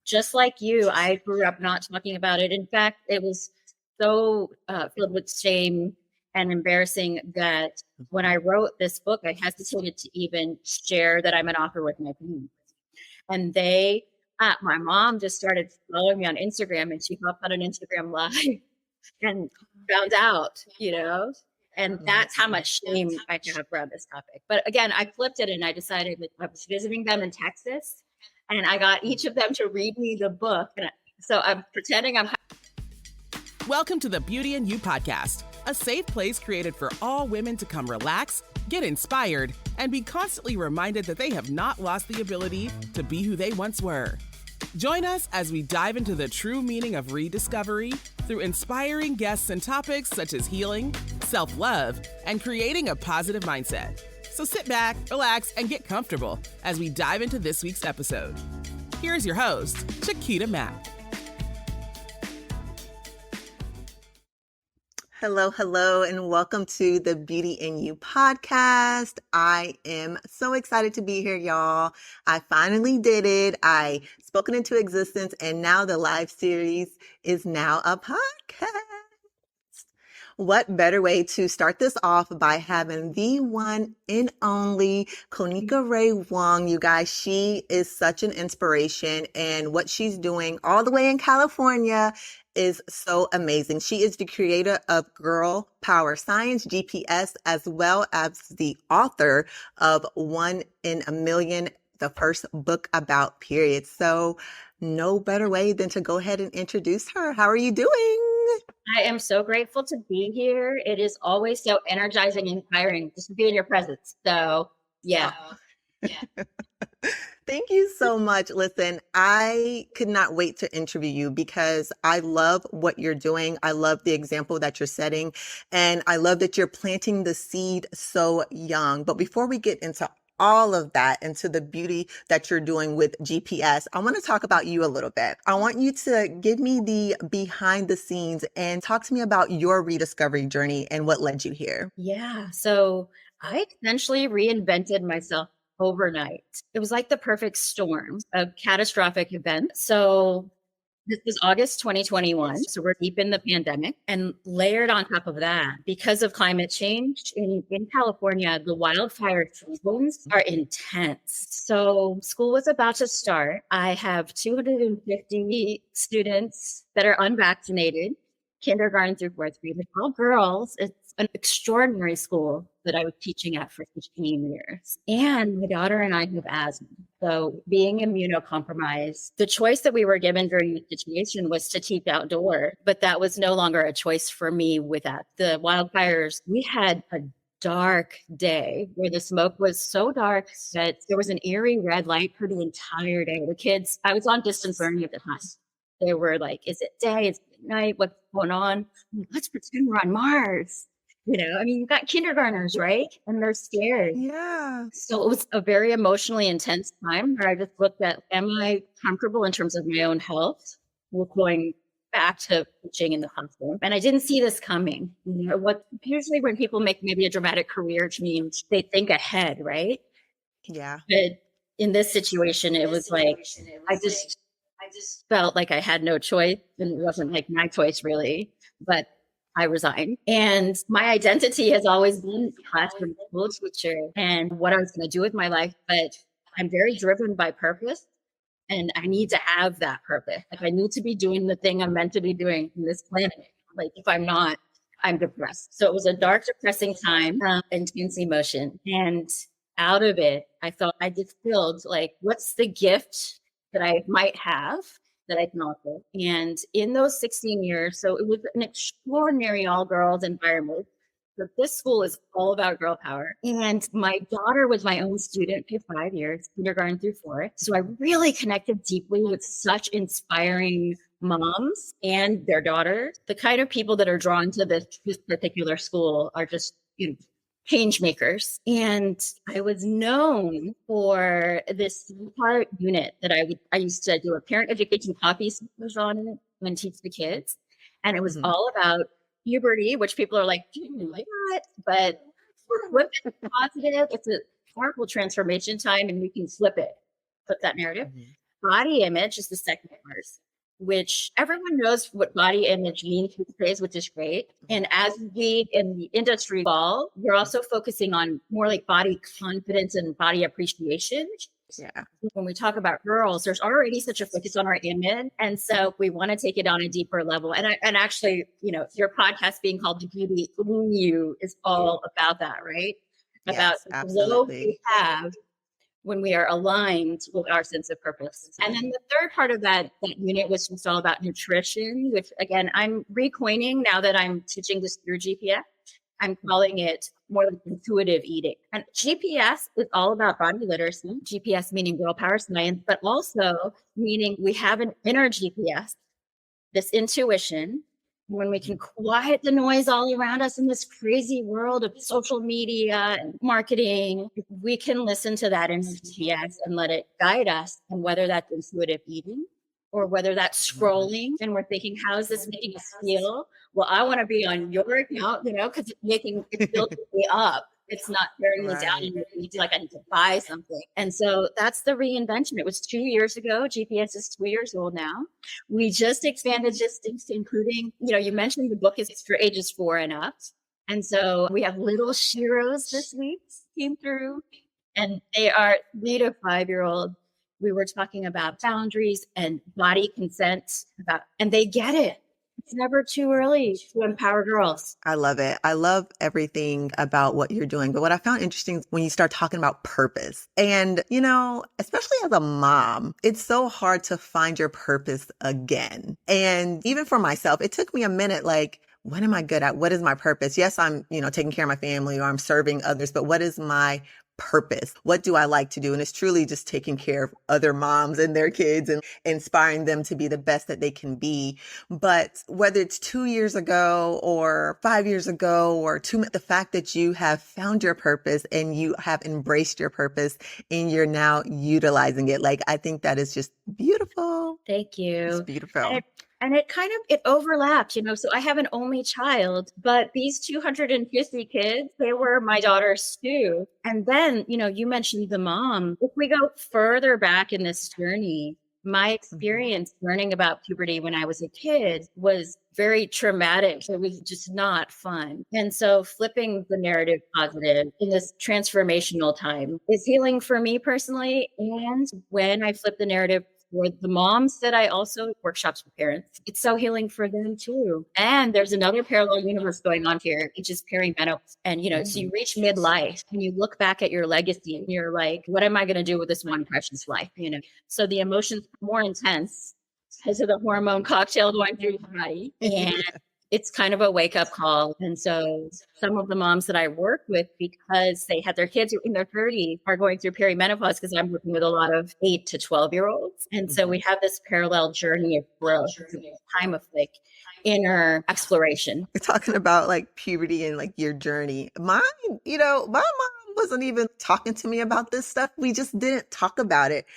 just like you, I grew up not talking about it. In fact, it was so filled with shame and embarrassing that when I wrote this book, I hesitated to even share that I'm an author with my parents. And my mom just started following me on Instagram, and she hopped on an Instagram live and found out, and that's how much shame I have around this topic. But again, I flipped it and I decided that I was visiting them in Texas, and I got each of them to read me the book. And so I'm pretending I'm. Welcome to the Beauty and You podcast, a safe place created for all women to come relax, get inspired, and be constantly reminded that they have not lost the ability to be who they once were. Join us as we dive into the true meaning of rediscovery through inspiring guests and topics such as healing, self-love, and creating a positive mindset. So sit back, relax, and get comfortable as we dive into this week's episode. Here's your host, Quita Mack. Hello, and welcome to the Beauty and You podcast. I am so excited to be here, y'all. I finally did it. I spoken into existence, and now the live series is now a podcast. What better way to start this off by having the one and only Konika Ray Wong. You guys, she is such an inspiration, and what she's doing all the way in California is so amazing. She is the creator of Girl Power Science GPS, as well as the author of One in a Million, the first book about periods. So no better way than to go ahead and introduce her. How are you doing? I am so grateful to be here. It is always so energizing and inspiring just to be in your presence. So yeah. Thank you so much. Listen, I could not wait to interview you because I love what you're doing. I love the example that you're setting, and I love that you're planting the seed so young. But before we get into all of that, into the beauty that you're doing with GPS, I want to talk about you a little bit. I want you to give me the behind the scenes and talk to me about your rediscovery journey and what led you here. Yeah. So I essentially reinvented myself overnight. It was like the perfect storm of catastrophic events. So this was August 2021. So we're deep in the pandemic, and layered on top of that, because of climate change in California, the wildfire seasons are intense. So school was about to start. I have 250 students that are unvaccinated, kindergarten through fourth grade, all girls. It's an extraordinary school that I was teaching at for 15 years. And my daughter and I have asthma. So being immunocompromised, the choice that we were given during the situation was to teach outdoor, but that was no longer a choice for me with that. The wildfires, we had a dark day where the smoke was so dark that there was an eerie red light for the entire day. The kids, I was on distance learning at the time. They were like, is it day? Is it night? What's going on? Let's pretend we're on Mars. You've got kindergartners, right? And they're scared. Yeah. So it was a very emotionally intense time where I just looked at, am I comfortable in terms of my own health? We're going back to teaching in the classroom. And I didn't see this coming. Usually when people make maybe a dramatic career change, they think ahead, right? Yeah. But in this situation, it was like, I just felt like I had no choice, and it wasn't like my choice really, but I resigned. And my identity has always been a classroom school teacher and what I was going to do with my life. But I'm very driven by purpose, and I need to have that purpose. Like, I need to be doing the thing I'm meant to be doing in this planet. Like, if I'm not, I'm depressed. So it was a dark, depressing time, intense emotion. And out of it, I thought I just filled, like, what's the gift that I might have that I can offer? And in those 16 years, so it was an extraordinary all-girls environment. But this school is all about girl power. And my daughter was my own student for 5 years, kindergarten through fourth. So I really connected deeply with such inspiring moms and their daughters. The kind of people that are drawn to this particular school are just, change makers. And I was known for this part unit that I used to do a parent education copy was on it and teach the kids. And it was all about puberty, which people are like, like what? But we're positive. It's a powerful transformation time, and we can flip that narrative. body image is the second part, which everyone knows what body image means these days, which is great. And as we in the industry evolve, we're also focusing on more like body confidence and body appreciation. Yeah. When we talk about girls, there's already such a focus on our image. And so we want to take it on a deeper level. And actually, your podcast being called The Beauty in You is all about that, right? About Yes, the glow we absolutely. have when we are aligned with our sense of purpose. And then the third part of that unit was just all about nutrition, which again, I'm recoining now that I'm teaching this through GPS. I'm calling it more like intuitive eating. And GPS is all about body literacy, GPS meaning girl power science, but also meaning we have an inner GPS, this intuition, when we can quiet the noise all around us in this crazy world of social media and marketing, we can listen to that in GPS and let it guide us. And whether that's intuitive eating or whether that's scrolling and we're thinking, how is this making us feel? Well, I want to be on your account, because it's building me up. It's not tearing me down and making me feel like I need to buy something. And so that's the reinvention. It was 2 years ago. GPS is 2 years old now. We just expanded this to including, you mentioned the book is for ages 4 and up. And so we have little Shiros this week came through, and they are 3 to 5-year-old. We were talking about boundaries and body consent, and they get it. It's never too early to empower girls. I love it. I love everything about what you're doing. But what I found interesting is when you start talking about purpose. And, especially as a mom, it's so hard to find your purpose again. And even for myself, it took me a minute, like, what am I good at? What is my purpose? Yes, I'm, taking care of my family or I'm serving others, but what is my purpose? What do I like to do? And it's truly just taking care of other moms and their kids and inspiring them to be the best that they can be. But whether it's 2 years ago or 5 years ago or the fact that you have found your purpose and you have embraced your purpose and you're now utilizing it, like, I think that is just beautiful. Thank you. It's beautiful. And it overlapped, so I have an only child, but these 250 kids, they were my daughters too. And then, you mentioned the mom. If we go further back in this journey, my experience learning about puberty when I was a kid was very traumatic. It was just not fun. And so flipping the narrative positive in this transformational time is healing for me personally. And when I flip the narrative for the moms that I also workshops with parents, it's so healing for them too. And there's another parallel universe going on here, which is perimenopause. And, so you reach midlife and you look back at your legacy and you're like, what am I going to do with this one precious life? So the emotions are more intense because of the hormone cocktail going through your body. And it's kind of a wake up call. And so some of the moms that I work with, because they had their kids in their 30s, are going through perimenopause because I'm working with a lot of 8 to 12-year-olds. And so we have this parallel journey of growth, time of like inner exploration. You're talking about like puberty and like your journey. Mine, my mom wasn't even talking to me about this stuff. We just didn't talk about it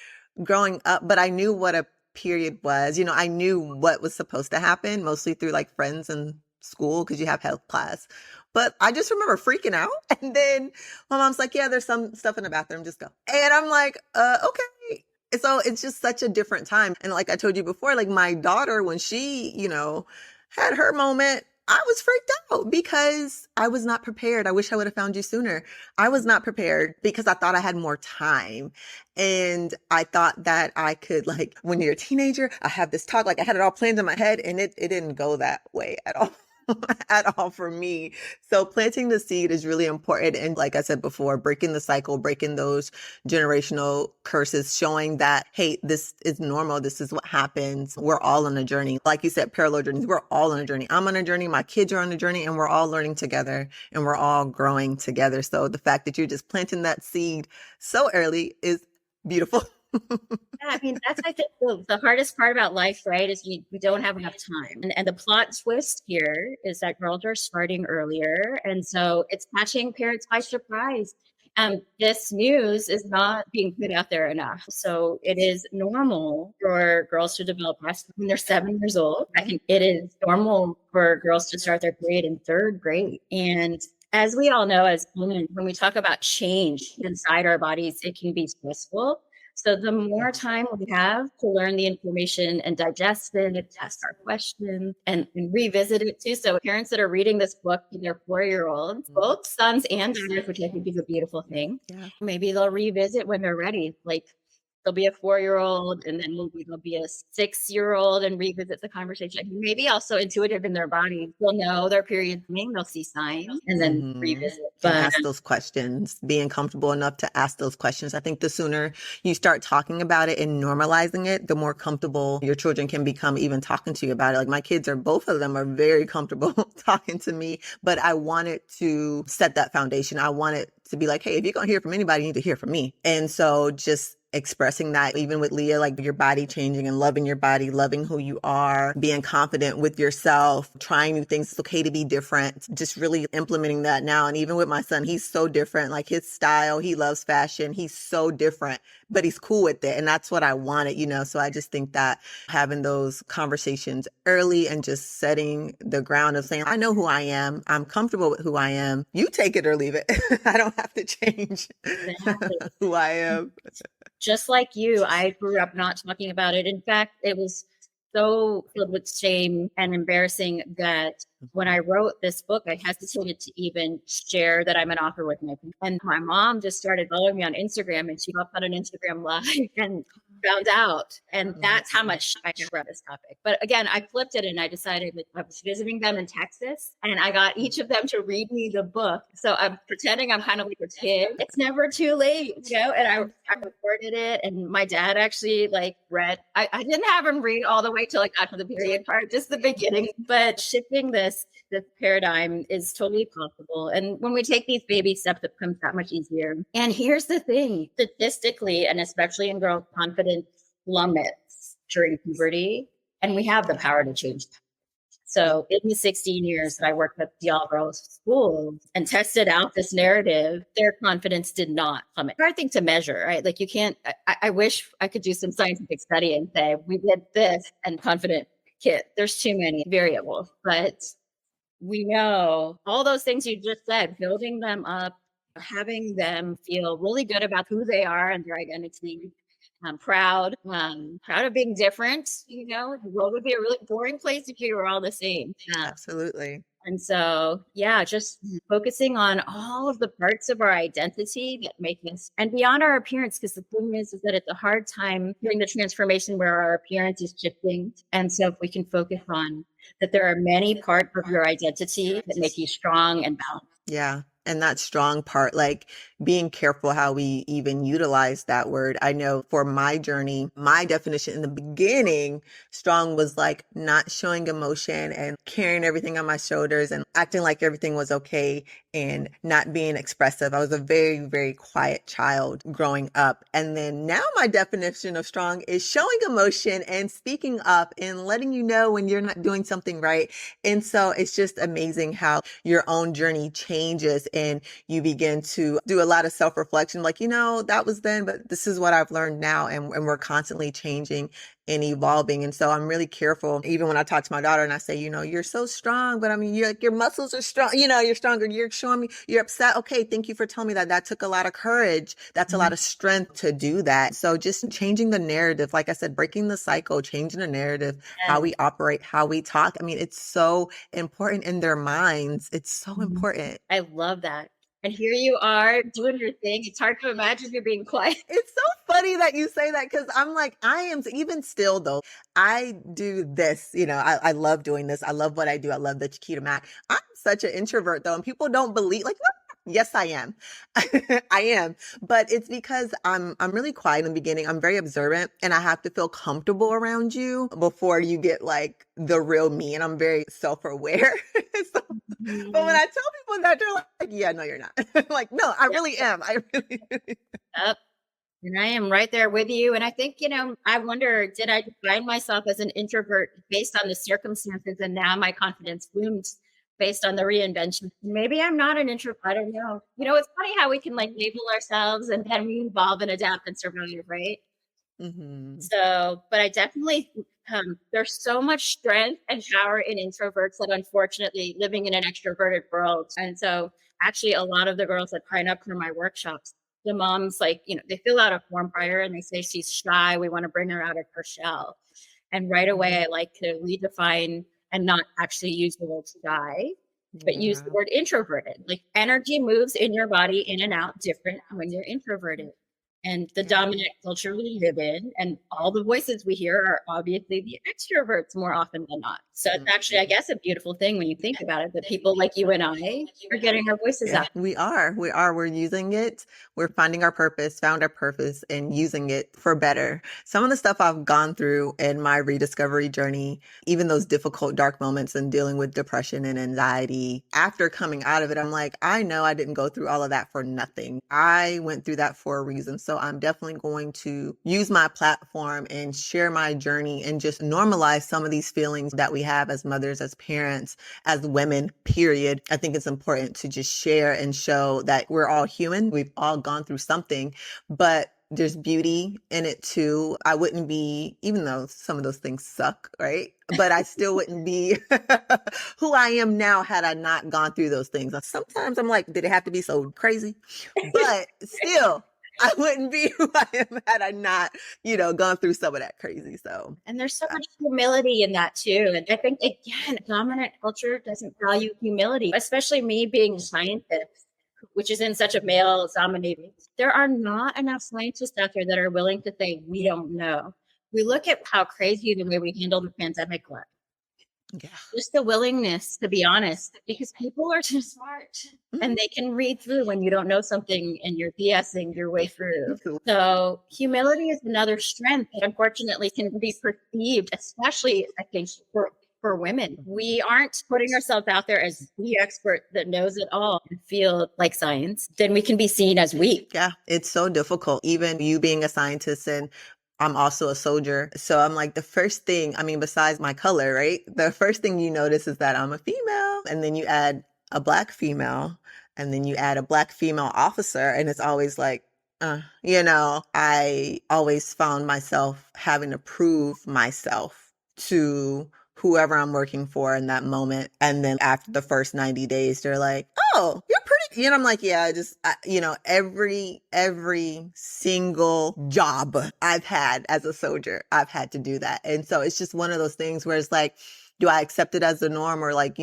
growing up, but I knew what a period was. I knew what was supposed to happen, mostly through like friends in school because you have health class. But I just remember freaking out. And then my mom's like, yeah, there's some stuff in the bathroom, just go. And I'm like, okay. And so it's just such a different time. And like I told you before, like my daughter, when she, had her moment, I was freaked out because I was not prepared. I wish I would have found you sooner. I was not prepared because I thought I had more time. And I thought that I could, like, when you're a teenager, I have this talk, like I had it all planned in my head, and it didn't go that way at all. At all for me. So planting the seed is really important. And like I said before, breaking the cycle, breaking those generational curses, showing that, hey, this is normal. This is what happens. We're all on a journey. Like you said, parallel journeys. We're all on a journey. I'm on a journey. My kids are on a journey, and we're all learning together and we're all growing together. So the fact that you're just planting that seed so early is beautiful. Yeah, I mean, that's, I think, the hardest part about life, right, is we don't have enough time. And the plot twist here is that girls are starting earlier. And so it's catching parents by surprise. This news is not being put out there enough. So it is normal for girls to develop breast when they're 7 years old. I think it is normal for girls to start their period in 3rd grade. And as we all know, as women, when we talk about change inside our bodies, it can be stressful. So the more time we have to learn the information and digest it, ask our questions, and revisit it too. So parents that are reading this book to their 4-year-olds, both sons and daughters, which I think is a beautiful thing, maybe they'll revisit when they're ready. Like there'll be a 4-year-old and then maybe there'll be a 6-year-old and revisit the conversation. Maybe also intuitive in their body. They'll know their period's coming, they'll see signs and then revisit. And ask those questions, being comfortable enough to ask those questions. I think the sooner you start talking about it and normalizing it, the more comfortable your children can become even talking to you about it. Like my kids both of them are very comfortable talking to me, but I wanted to set that foundation. I wanted to be like, hey, if you're going to hear from anybody, you need to hear from me. And so just expressing that, even with Leah, like your body changing and loving your body, loving who you are, being confident with yourself, trying new things. It's okay to be different. Just really implementing that now. And even with my son, he's so different. Like his style, he loves fashion. He's so different, but he's cool with it. And that's what I wanted, So I just think that having those conversations early and just setting the ground of saying, I know who I am. I'm comfortable with who I am. You take it or leave it. I don't have to change who I am. Just like you, I grew up not talking about it. In fact, it was so filled with shame and embarrassing that when I wrote this book, I hesitated to even share that I'm an author with my people. And my mom just started following me on Instagram, and she hopped on an Instagram live and found out. And that's how much I care about this topic. But again, I flipped it and I decided that I was visiting them in Texas and I got each of them to read me the book. So I'm pretending I'm kind of like a kid. It's never too late, And I recorded it, and my dad actually read. I didn't have him read all the way till after the period part, just the beginning. But shifting this paradigm is totally possible. And when we take these baby steps, it becomes that much easier. And here's the thing, statistically, and especially in girls, confidence plummets during puberty, and we have the power to change that. So in the 16 years that I worked at the all-girls school and tested out this narrative, their confidence did not plummet. Hard thing to measure, right? Like you can't, I wish I could do some scientific study and say, we did this and confident kid. There's too many variables, but we know all those things you just said, building them up, having them feel really good about who they are and their identity. I'm proud of being different. The world would be a really boring place if we were all the same. Absolutely. And so, just focusing on all of the parts of our identity that make us, and beyond our appearance, because the thing is that it's a hard time during the transformation where our appearance is shifting. And so if we can focus on that there are many parts of your identity that make you strong and balanced. Yeah. And that strong part, being careful how we even utilize that word. I know for my journey, my definition in the beginning, strong was not showing emotion and carrying everything on my shoulders and acting like everything was okay and not being expressive. I was a very, very quiet child growing up. And then now my definition of strong is showing emotion and speaking up and letting you know when you're not doing something right. And so it's just amazing how your own journey changes and you begin to do a lot of self-reflection, that was then, but this is what I've learned now. And we're constantly changing and evolving. And so I'm really careful, even when I talk to my daughter and I say, you're so strong, but I mean, your muscles are strong, you're stronger. You're showing me you're upset. Okay. Thank you for telling me that. That took a lot of courage. That's a lot of strength to do that. So just changing the narrative, like I said, breaking the cycle, changing the narrative, how we operate, how we talk. I mean, it's so important in their minds. It's so important. I love that. And here you are doing your thing. It's hard to imagine you're being quiet. It's so funny that you say that because I'm I am, even still though, I do this, I love doing this. I love what I do. I love the Quita Mack. I'm such an introvert though. And people don't believe, no, yes, I am. I am. But it's because I'm really quiet in the beginning. I'm very observant and I have to feel comfortable around you before you get the real me. And I'm very self-aware. But when I tell people that, they're yeah, no, you're not. I'm no, I really am. I really Yep. And I am right there with you. And I think, I wonder, did I define myself as an introvert based on the circumstances? And now my confidence blooms based on the reinvention. Maybe I'm not an introvert. I don't know. It's funny how we can label ourselves and then we evolve and adapt and survive, right? Mm-hmm. So, but I definitely, there's so much strength and power in introverts that unfortunately living in an extroverted world. And so actually a lot of the girls that sign up for my workshops, the mom's like, they fill out a form prior and they say she's shy. We want to bring her out of her shell. And right away, I like to redefine and not actually use the word shy, but use the word introverted. Like energy moves in your body in and out different when you're introverted. And the dominant culture we live in and all the voices we hear are obviously the extroverts more often than not. So it's actually, I guess, a beautiful thing when you think about it, that people like you and I are getting our voices out. We are. We're using it. We're finding our purpose, found our purpose, and using it for better. Some of the stuff I've gone through in my rediscovery journey, even those difficult, dark moments and dealing with depression and anxiety, after coming out of it, I'm like, I know I didn't go through all of that for nothing. I went through that for a reason. So I'm definitely going to use my platform and share my journey and just normalize some of these feelings that we have as mothers, as parents, as women, period. I think it's important to just share and show that we're all human. We've all gone through something, but there's beauty in it too. I wouldn't be, even though some of those things suck, right? But I still wouldn't be who I am now had I not gone through those things. Sometimes I'm like, did it have to be so crazy? But still, I wouldn't be who I am had I not, gone through some of that crazy. So, and there's so much humility in that too. And I think, again, dominant culture doesn't value humility, especially me being a scientist, which is in such a male dominated. There are not enough scientists out there that are willing to say, we don't know. We look at how crazy the way we handled the pandemic was. yeah. Just the willingness to be honest, because people are too smart and they can read through when you don't know something and you're BSing your way through. So humility is another strength that unfortunately can be perceived, especially I think for women. We aren't putting ourselves out there as the expert that knows it all and feel like science. Then we can be seen as weak. Yeah, it's so difficult. Even you being a scientist, and I'm also a soldier. So I'm like, the first thing, besides my color, right? The first thing you notice is that I'm a female. And then you add a Black female, and then you add a Black female officer. And it's always like, I always found myself having to prove myself to whoever I'm working for in that moment. And then after the first 90 days, they're like, oh, you're pretty, I'm like, yeah, every single job I've had as a soldier, I've had to do that. And so it's just one of those things where it's like, do I accept it as the norm, or like,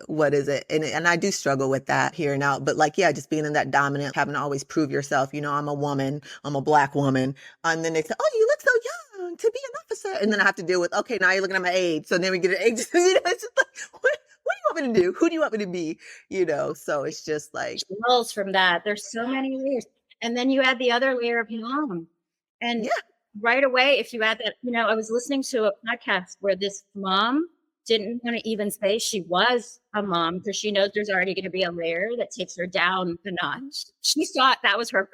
what is it? And I do struggle with that here and now, but like, yeah, just being in that dominant, having to always prove yourself, I'm a woman, I'm a Black woman. And then they say, oh, you look so young to be an officer. And then I have to deal with, okay, now you're looking at my age. So then we get an age. It's just like, what do you want me to do? Who do you want me to be? So it's just like. Wells from that. There's so many layers. And then you add the other layer of mom. And right away, if you add that, I was listening to a podcast where this mom didn't want to even say she was a mom because she knows there's already going to be a layer that takes her down a notch. She thought that was her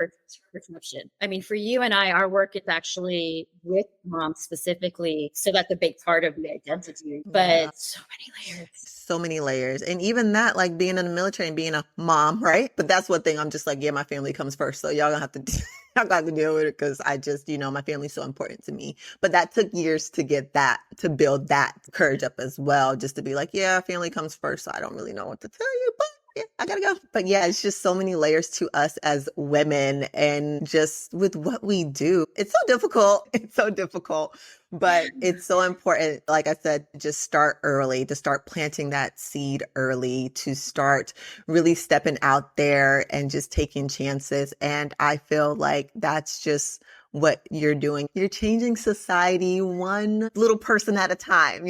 perception. For you and I, our work is actually with moms specifically. So that's a big part of the identity, but so many layers. So many layers. And even that, like being in the military and being a mom, right? But that's one thing I'm just like, yeah, my family comes first. So y'all gonna have to I got to deal with it because I just, my family's so important to me. But that took years to get that, to build that courage up as well, just to be like, yeah, family comes first. So I don't really know what to tell you, but yeah, I gotta go. But yeah, it's just so many layers to us as women and just with what we do. It's so difficult. It's so difficult, but it's so important. Like I said, just start early, to start planting that seed early, to start really stepping out there and just taking chances. And I feel like that's just what you're doing. You're changing society one little person at a time,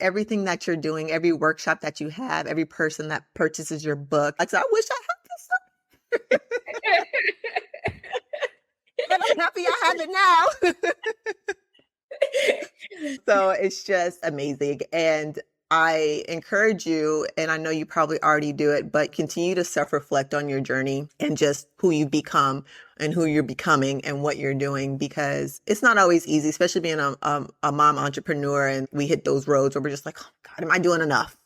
everything that you're doing, every workshop that you have, every person that purchases your book. Like, so I wish I had this stuff. But I'm happy I have it now. So it's just amazing. And I encourage you, and I know you probably already do it, but continue to self-reflect on your journey and just who you become and who you're becoming and what you're doing, because it's not always easy, especially being a mom entrepreneur. And we hit those roads where we're just like, oh God, am I doing enough?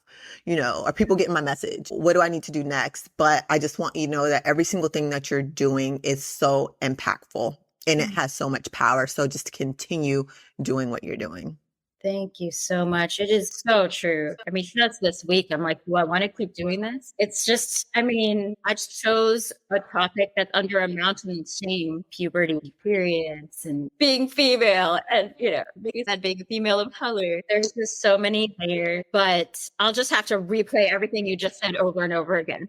Are people getting my message? What do I need to do next? But I just want you to know that every single thing that you're doing is so impactful and it has so much power. So just continue doing what you're doing. Thank you so much. It is so true. I mean, just this week, I'm like, do I want to keep doing this? It's just, I mean, I just chose a topic that's under a mountain of shame, puberty, periods, and being female. And, because that being a female of color, there's just so many layers. But I'll just have to replay everything you just said over and over again.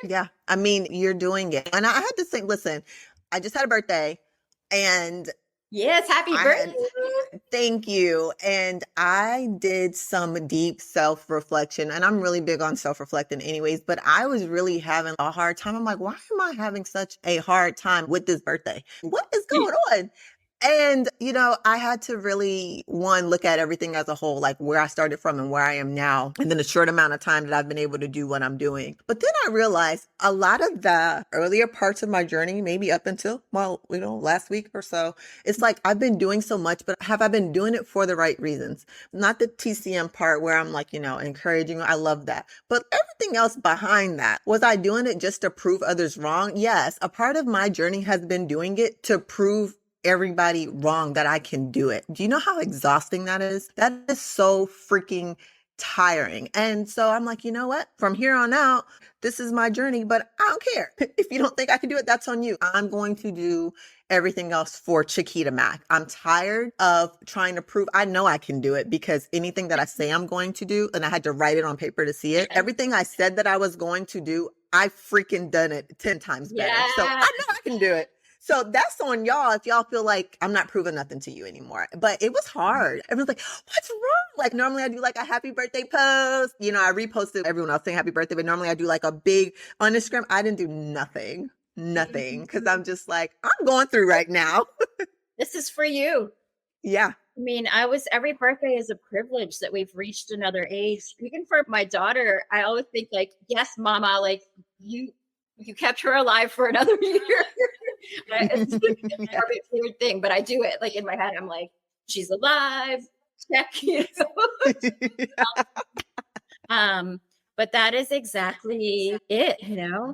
Yeah. I mean, you're doing it. And I had to think, listen, I just had a birthday and yes, happy birthday. Thank you. And I did some deep self-reflection, and I'm really big on self-reflecting anyways, but I was really having a hard time. I'm like, why am I having such a hard time with this birthday? What is going on? And, I had to really, one, look at everything as a whole, like where I started from and where I am now, and then the short amount of time that I've been able to do what I'm doing. But then I realized a lot of the earlier parts of my journey, maybe up until, last week or so, it's like I've been doing so much, but have I been doing it for the right reasons? Not the TCM part where I'm like, encouraging. I love that. But everything else behind that, was I doing it just to prove others wrong? Yes. A part of my journey has been doing it to prove everybody wrong that I can do it. Do you know how exhausting that is? That is so freaking tiring. And so I'm like, you know what? From here on out, this is my journey, but I don't care. If you don't think I can do it, that's on you. I'm going to do everything else for Quita Mack. I'm tired of trying to prove I know I can do it, because anything that I say I'm going to do, and I had to write it on paper to see it, everything I said that I was going to do, I freaking done it 10 times better. Yeah. So I know I can do it. So that's on y'all if y'all feel like I'm not proving nothing to you anymore. But it was hard. Everyone's like, what's wrong? Like normally I do like a happy birthday post. I reposted everyone else saying happy birthday, but normally I do like a big on Instagram. I didn't do nothing. Because I'm just like, I'm going through right now. This is for you. Yeah. I mean, every birthday is a privilege that we've reached another age. Even for my daughter, I always think like, yes, mama, like you kept her alive for another year. It's an arbitrary thing, but I do it like in my head. I'm like, she's alive. Check. But that is exactly it.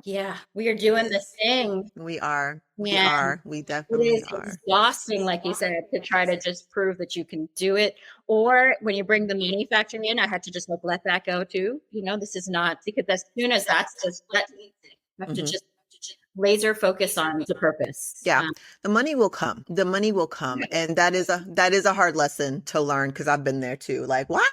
Yeah, we are doing this thing. We are. We definitely are. It is exhausting, like you said, to try to just prove that you can do it. Or when you bring the money factor in, I had to just let that go too. This is not, because as soon as that's just I have to just laser focus on the purpose. Yeah. The money will come. The money will come. And that is a hard lesson to learn, because I've been there too. Like, what?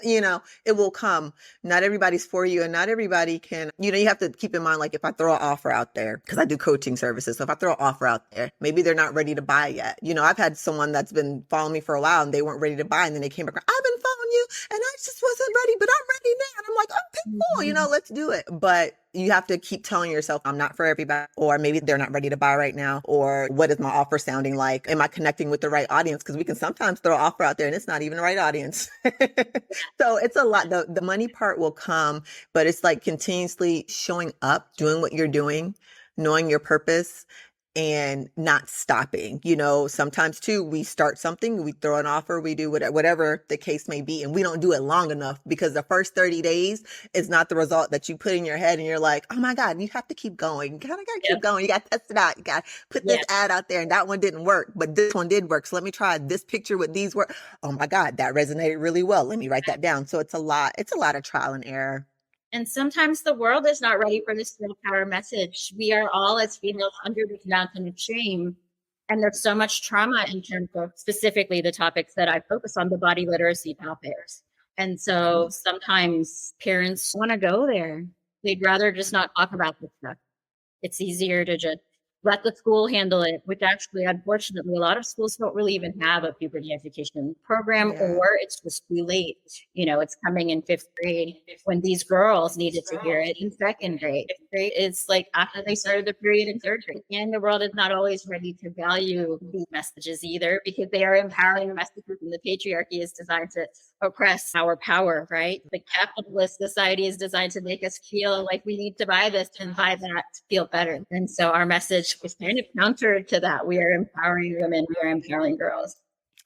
It will come. Not everybody's for you, and not everybody can, you have to keep in mind, like if I throw an offer out there, because I do coaching services. So if I throw an offer out there, maybe they're not ready to buy yet. I've had someone that's been following me for a while and they weren't ready to buy. And then they came back, I've been following you and I just wasn't ready, but I'm ready now. And I'm like, okay, cool. Let's do it. But you have to keep telling yourself, I'm not for everybody, or maybe they're not ready to buy right now, or what is my offer sounding like? Am I connecting with the right audience? Because we can sometimes throw an offer out there and it's not even the right audience. So it's a lot. The money part will come, but it's like continuously showing up, doing what you're doing, knowing your purpose, and not stopping. Sometimes too, we start something, we throw an offer, we do whatever the case may be, and we don't do it long enough, because the first 30 days is not the result that you put in your head, and you're like, oh my God, you have to keep going. You gotta keep going. You gotta test it out. You gotta put this ad out there, and that one didn't work, but this one did work. So let me try this picture with these words. Oh my God, that resonated really well. Let me write that down. So it's a lot of trial and error. And sometimes the world is not ready for this girl power message. We are all, as females, under this mountain of shame. And there's so much trauma in terms of specifically the topics that I focus on, the body literacy topics. And so sometimes parents want to go there. They'd rather just not talk about this stuff. It's easier to just let the school handle it, which actually, unfortunately, a lot of schools don't really even have a puberty education program, or it's just too late. It's coming in 5th grade when these girls needed to hear it in 2nd grade. 5th grade is like after they started the period in 3rd grade. And the world is not always ready to value these messages either, because they are empowering messages, and the patriarchy is designed to oppress our power, right? The capitalist society is designed to make us feel like we need to buy this and buy that to feel better. And so our message is kind of counter to that. We are empowering women. We are empowering girls.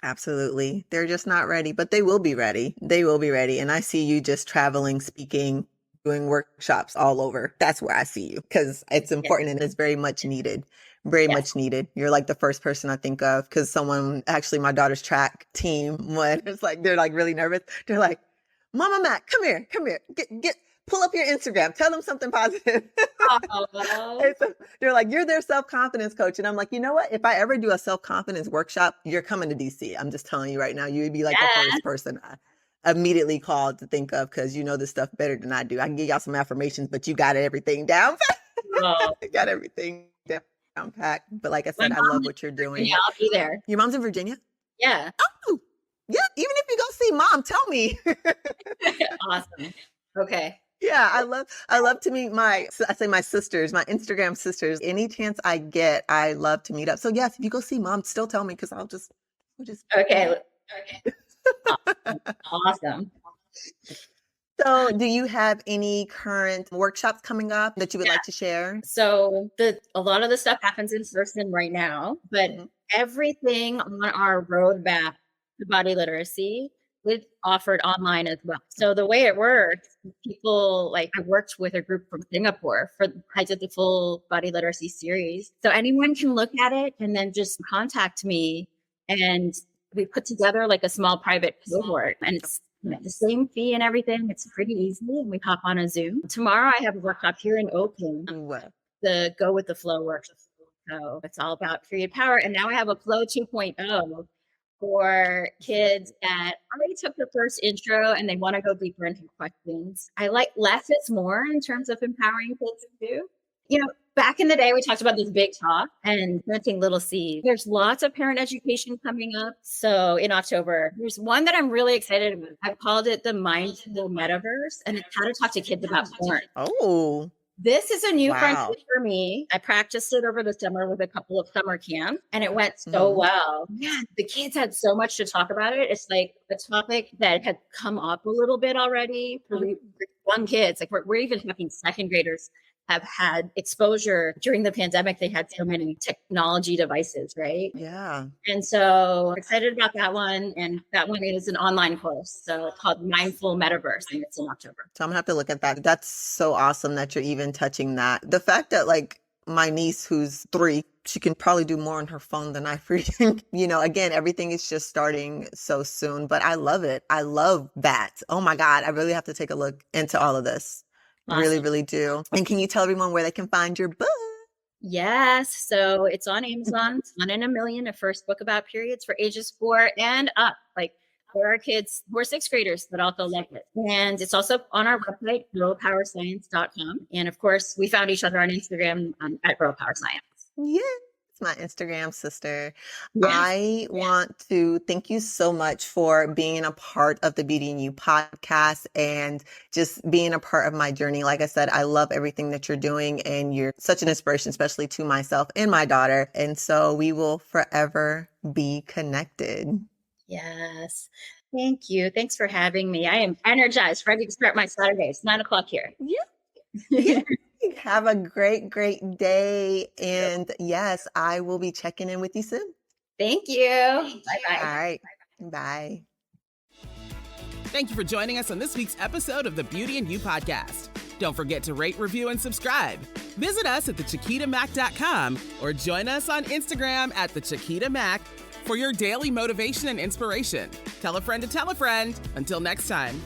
Absolutely. They're just not ready, but they will be ready. They will be ready. And I see you just traveling, speaking, doing workshops all over. That's where I see you, because it's important and it's very much needed Very Yes. much needed. You're like the first person I think of because someone, actually my daughter's track team, when it's like, they're like really nervous. They're like, Mama Mac, come here, pull up your Instagram, tell them something positive. Oh, And so they're like, you're their self-confidence coach. And I'm like, you know what? If I ever do a self-confidence workshop, you're coming to DC. I'm just telling you right now, you would be like the yeah. first person I immediately called to think of because you know this stuff better than I do. I can give y'all some affirmations, but you got everything down. Well, Got everything down packed. But like I my said, I mom love is what you're in doing. Virginia. I'll be there. Your mom's in Virginia? Yeah. Oh, yeah. Even if you go see mom, tell me. Awesome. Okay. Yeah, I love to meet my sisters, my Instagram sisters. Any chance I get, I love to meet up. So yes, if you go see mom, still tell me because we'll just Okay. Awesome. So do you have any current workshops coming up that you would like to share? So a lot of the stuff happens in person right now, but Mhm. everything on our roadmap to body literacy is offered online as well. So the way it works, people like I worked with a group from Singapore I did the full body literacy series. So anyone can look at it and then just contact me, and we put together like a small private cohort, and it's the same fee and everything. It's pretty easy. And we hop on a Zoom. Tomorrow I have a workshop here in Oakland, Well, the Go with the Flow workshop. So it's all about creative power. And now I have a Flow 2.0 for kids that already took the first intro and they want to go deeper into questions. I like less is more in terms of empowering kids too. Back in the day, we talked about this big talk and planting little seeds. There's lots of parent education coming up. So in October, there's one that I'm really excited about. I've called it the Mindful Metaverse, and it's how to talk to kids about porn. oh, This is a new Wow. frontier for me. I practiced it over the summer with a couple of summer camps, and it went so Mhm. well. Man, the kids had so much to talk about it. It's like a topic that had come up a little bit already for young kids. Like we're even talking second graders have had exposure during the pandemic. They had so many technology devices, right? Yeah. And so excited about that one. And that one is an online course. So it's called Mindful Metaverse, and it's in October. So I'm gonna have to look at that. That's so awesome that you're even touching that. The fact that like my niece who's 3, she can probably do more on her phone than I freaking, again, everything is just starting so soon, but I love it. I love that. Oh my God. I really have to take a look into all of this. Really, Awesome. really do. And can you tell everyone where they can find your book? Yes. So it's on Amazon. It's 1 in a Million, a first book about periods for ages 4 and up. Like for our kids, we're 6th graders that also love it. And it's also on our website, girlpowerscience.com. And of course, we found each other on Instagram at Girl Power Science. Yeah. My Instagram sister. Yes. I want to thank you so much for being a part of the Beauty and You podcast and just being a part of my journey. Like I said, I love everything that you're doing and you're such an inspiration, especially to myself and my daughter. And so we will forever be connected. Yes. Thank you. Thanks for having me. I am energized, ready to start my Saturday. It's 9:00 here. Yeah. Have a great, great day. And yes, I will be checking in with you soon. Thank you. Bye-bye. All right. Bye. Thank you for joining us on this week's episode of the Beauty and You podcast. Don't forget to rate, review, and subscribe. Visit us at thechiquitamack.com or join us on Instagram at thechiquitamack for your daily motivation and inspiration. Tell a friend to tell a friend. Until next time.